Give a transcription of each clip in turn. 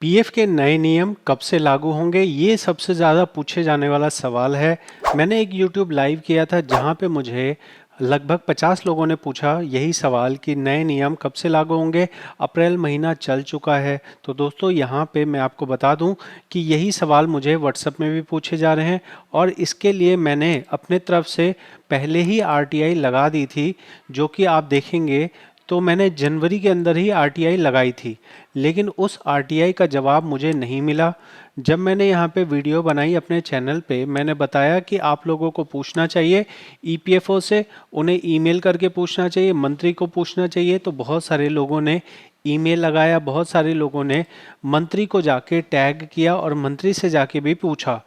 PF के नए नियम कब से लागू होंगे? ये सबसे ज़्यादा पूछे जाने वाला सवाल है। मैंने एक यूट्यूब लाइव किया था जहाँ पे मुझे लगभग 50 लोगों ने पूछा यही सवाल कि नए नियम कब से लागू होंगे? अप्रैल महीना चल चुका है। तो दोस्तों यहाँ पे मैं आपको बता दूं कि यही सवाल मुझे व्हाट्सएप में भी पूछे जा रहे हैं और इसके लिए मैंने अपने तरफ से पहले ही आरटीआई लगा दी थी, जो कि आप देखेंगे तो मैंने जनवरी के अंदर ही आरटीआई लगाई थी, लेकिन उस आरटीआई का जवाब मुझे नहीं मिला। जब मैंने यहाँ पे वीडियो बनाई अपने चैनल पे, मैंने बताया कि आप लोगों को पूछना चाहिए ईपीएफओ से, उन्हें ईमेल करके पूछना चाहिए, मंत्री को पूछना चाहिए। तो बहुत सारे लोगों ने ईमेल लगाया, बहुत सारे लोगों ने मंत्री को जाके टैग किया और मंत्री से जाके भी पूछा।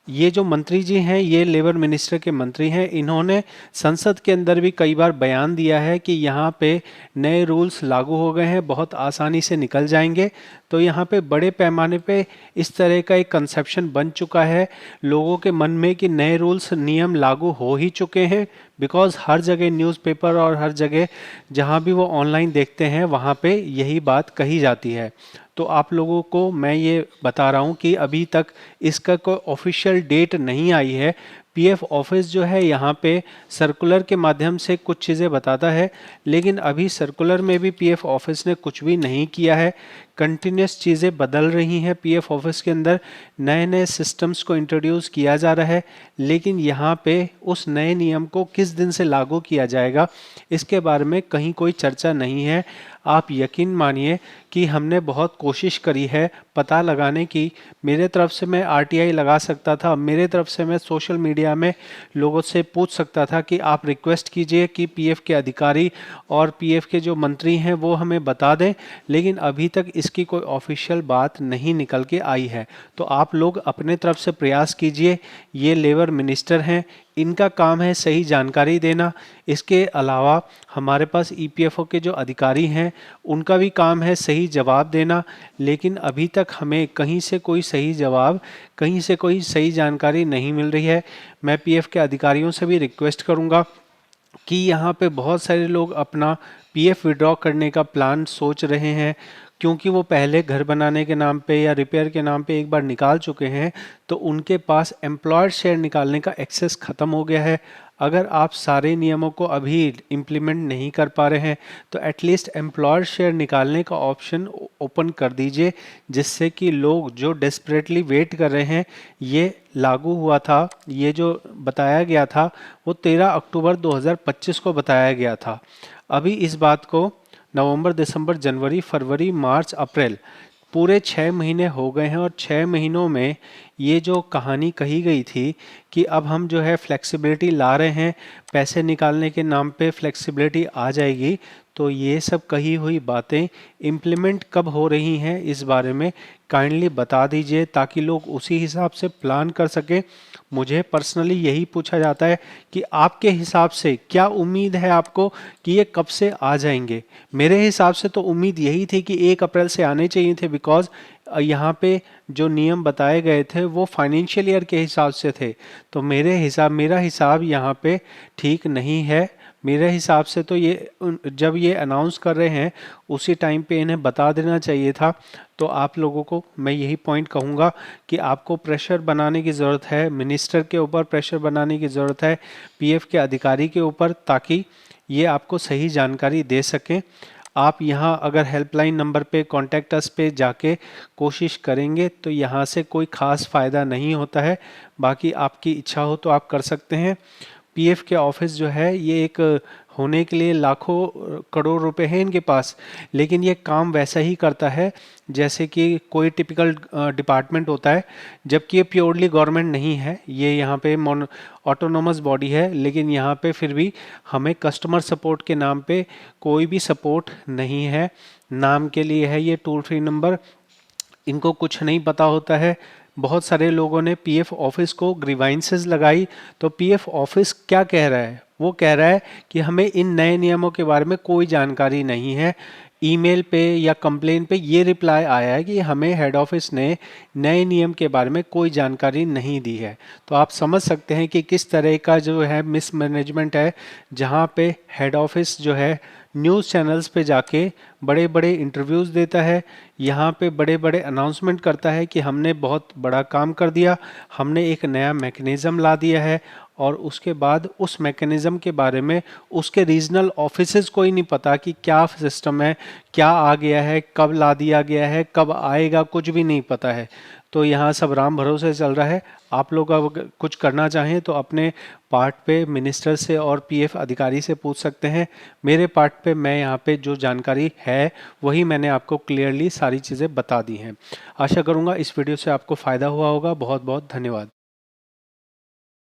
ये जो मंत्री जी हैं ये लेबर मिनिस्टर के मंत्री हैं। इन्होंने संसद के अंदर भी कई बार बयान दिया है कि यहाँ पे नए रूल्स लागू हो गए हैं, बहुत आसानी से निकल जाएंगे। तो यहाँ पे बड़े पैमाने पे इस तरह का एक कंसेप्शन बन चुका है लोगों के मन में कि नए रूल्स नियम लागू हो ही चुके हैं। बिकॉज़ हर जगह न्यूज़पेपर और हर जगह जहाँ भी वो ऑनलाइन देखते हैं वहाँ पे यही बात कही जाती है। तो आप लोगों को मैं ये बता रहा हूँ कि अभी तक इसका कोई ऑफिशियल डेट नहीं आई है। पीएफ ऑफिस जो है यहाँ पे सर्कुलर के माध्यम से कुछ चीज़ें बताता है, लेकिन अभी सर्कुलर में भी पीएफ ऑफिस ने कुछ भी नहीं किया है। कंटिन्यूस चीज़ें बदल रही हैं पीएफ ऑफिस के अंदर, नए नए सिस्टम्स को इंट्रोड्यूस किया जा रहा है, लेकिन यहाँ पे उस नए नियम को किस दिन से लागू किया जाएगा इसके बारे में कहीं कोई चर्चा नहीं है। आप यकीन मानिए कि हमने बहुत कोशिश करी है पता लगाने की। मेरे तरफ से मैं आरटीआई लगा सकता था, मेरे तरफ से मैं सोशल मीडिया में लोगों से पूछ सकता था कि आप रिक्वेस्ट कीजिए कि पीएफ के अधिकारी और पीएफ के जो मंत्री हैं वो हमें बता दें, लेकिन अभी तक इसकी कोई ऑफिशियल बात नहीं निकल के आई है। तो आप लोग अपने तरफ से प्रयास कीजिए। ये लेबर मिनिस्टर हैं, इनका काम है सही जानकारी देना। इसके अलावा हमारे पास ईपीएफओ के जो अधिकारी हैं उनका भी काम है सही जवाब देना, लेकिन अभी तक हमें कहीं से कोई सही जवाब, कहीं से कोई सही जानकारी नहीं मिल रही है। मैं पीएफ के अधिकारियों से भी रिक्वेस्ट करूंगा कि यहाँ पे बहुत सारे लोग अपना पीएफ विड्रॉ करने का प्लान सोच रहे हैं, क्योंकि वो पहले घर बनाने के नाम पे या रिपेयर के नाम पे एक बार निकाल चुके हैं, तो उनके पास एम्प्लॉयर शेयर निकालने का एक्सेस ख़त्म हो गया है। अगर आप सारे नियमों को अभी इम्प्लीमेंट नहीं कर पा रहे हैं तो एटलीस्ट एम्प्लॉयर शेयर निकालने का ऑप्शन ओपन कर दीजिए, जिससे कि लोग जो डेस्परेटली वेट कर रहे हैं। ये लागू हुआ था, ये जो बताया गया था वो 13 अक्टूबर 2025 को बताया गया था। अभी इस बात को नवंबर, दिसंबर, जनवरी, फरवरी, मार्च, अप्रैल पूरे 6 महीने हो गए हैं और 6 महीनों में ये जो कहानी कही गई थी कि अब हम जो है फ्लेक्सिबिलिटी ला रहे हैं, पैसे निकालने के नाम पे फ्लेक्सिबिलिटी आ जाएगी, तो ये सब कही हुई बातें इम्प्लीमेंट कब हो रही हैं इस बारे में काइंडली बता दीजिए, ताकि लोग उसी हिसाब से प्लान कर सकें। मुझे पर्सनली यही पूछा जाता है कि आपके हिसाब से क्या उम्मीद है आपको कि ये कब से आ जाएंगे? मेरे हिसाब से तो उम्मीद यही थी कि 1 अप्रैल से आने चाहिए थे, बिकॉज यहाँ पे जो नियम बताए गए थे वो फाइनेंशियल ईयर के हिसाब से थे। तो मेरा हिसाब यहाँ पे ठीक नहीं है। मेरे हिसाब से तो ये जब ये अनाउंस कर रहे हैं उसी टाइम पे इन्हें बता देना चाहिए था। तो आप लोगों को मैं यही पॉइंट कहूँगा कि आपको प्रेशर बनाने की ज़रूरत है, मिनिस्टर के ऊपर प्रेशर बनाने की ज़रूरत है, पीएफ के अधिकारी के ऊपर, ताकि ये आपको सही जानकारी दे सकें। आप यहाँ अगर हेल्पलाइन नंबर पे कॉन्टैक्ट अस पे जाके कोशिश करेंगे तो यहाँ से कोई ख़ास फ़ायदा नहीं होता है। बाकी आपकी इच्छा हो तो आप कर सकते हैं। पीएफ के ऑफिस जो है ये एक होने के लिए लाखों करोड़ रुपए हैं इनके पास, लेकिन ये काम वैसा ही करता है जैसे कि कोई टिपिकल डिपार्टमेंट होता है, जबकि ये प्योरली गवर्नमेंट नहीं है। ये यहाँ पे ऑटोनोमस बॉडी है, लेकिन यहाँ पे फिर भी हमें कस्टमर सपोर्ट के नाम पे कोई भी सपोर्ट नहीं है। नाम के लिए है ये टोल फ्री नंबर, इनको कुछ नहीं पता होता है। बहुत सारे लोगों ने पीएफ ऑफिस को ग्रीवांसेस लगाई, तो पीएफ ऑफिस क्या कह रहा है? वो कह रहा है कि हमें इन नए नियमों के बारे में कोई जानकारी नहीं है। ईमेल पे या कंप्लेन पे ये रिप्लाई आया है कि हमें हेड ऑफिस ने नए नियम के बारे में कोई जानकारी नहीं दी है। तो आप समझ सकते हैं कि किस तरह का जो है मिसमैनेजमेंट है, जहाँ पे हेड ऑफिस जो है न्यूज़ चैनल्स पे जाके बड़े बड़े इंटरव्यूज़ देता है, यहाँ पे बड़े बड़े अनाउंसमेंट करता है कि हमने बहुत बड़ा काम कर दिया, हमने एक नया मैकेनिज़्म ला दिया है। और उसके बाद उस मैकेनिज़्म के बारे में उसके रीजनल ऑफिसेज को ही नहीं पता कि क्या सिस्टम है, क्या आ गया है, कब ला दिया गया है, कब आएगा, कुछ भी नहीं पता है। तो यहाँ सब राम भरोसे चल रहा है। आप लोग अगर कुछ करना चाहें तो अपने पार्ट पे मिनिस्टर से और पीएफ अधिकारी से पूछ सकते हैं। मेरे पार्ट पे मैं यहाँ पे जो जानकारी है वही मैंने आपको क्लियरली सारी चीज़ें बता दी हैं। आशा करूँगा इस वीडियो से आपको फ़ायदा हुआ होगा। बहुत बहुत धन्यवाद।